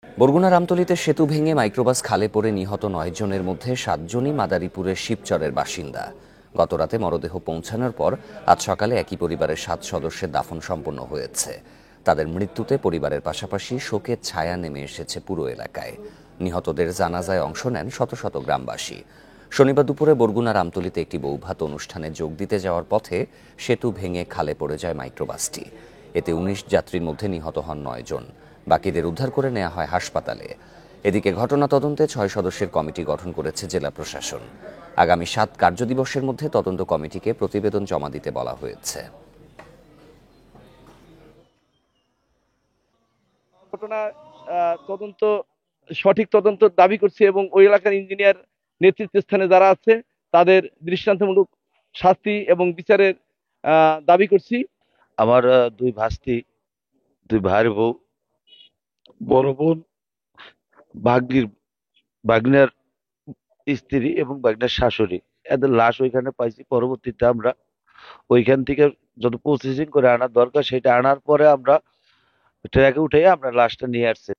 বরগুনা রামতলীতে সেতু ভেঙে মাইক্রোবাস খালে পড়ে নিহত ৯ জনের মধ্যে ৭ জনই মাদারীপুরের শিবচরের বাসিন্দা। গতরাতে মরদেহ পৌঁছানোর পর আজ সকালে একই পরিবারের ৭ সদস্যের দাফন সম্পন্ন হয়েছে। তাদের মৃত্যুতে পরিবারের পাশাপাশি শোকের ছায়া নেমে এসেছে পুরো এলাকায়। নিহতদের জানাজায় অংশ নেন শত শত গ্রামবাসী। শনিবার দুপুরে বরগুনা রামতলীতে একটি বৌভাত অনুষ্ঠানে যোগ দিতে যাওয়ার পথে সেতু ভেঙে খালে পড়ে যায় মাইক্রোবাসটি। এতে ১৯ যাত্রীর মধ্যে নিহত হন ৯ জন। বাকিদের উদ্ধার করে নেওয়া হয় হাসপাতালে। এদিকে ঘটনা তদন্তে ৬ সদস্যের কমিটি গঠন করেছে জেলা প্রশাসন। আগামী ৭ কার্যদিবসের মধ্যে তদন্ত কমিটিকে প্রতিবেদন জমা দিতে বলা হয়েছে। ঘটনা তদন্ত সঠিক তদন্ত দাবি করছি এবং ওই এলাকার ইঞ্জিনিয়ার নেতৃত্বস্থানে যারা আছে তাদের দৃষ্টান্তমূলক শাস্তি এবং বিচারের দাবি করছি। আমার দুই ভাস্তি, দুই ভাইয়ের বউ, বড় বোন, ভাগ্নির ভাগ্নের স্ত্রী এবং ভাগ্নের শাশুড়ি, এদের লাশ ওইখানে পাইছি। পরবর্তীতে আমরা ওইখান থেকে যত প্রসেসিং করে আনার দরকার সেটা আনার পরে আমরা ট্রাকে উঠে আমরা লাশটা নিয়ে আসছি।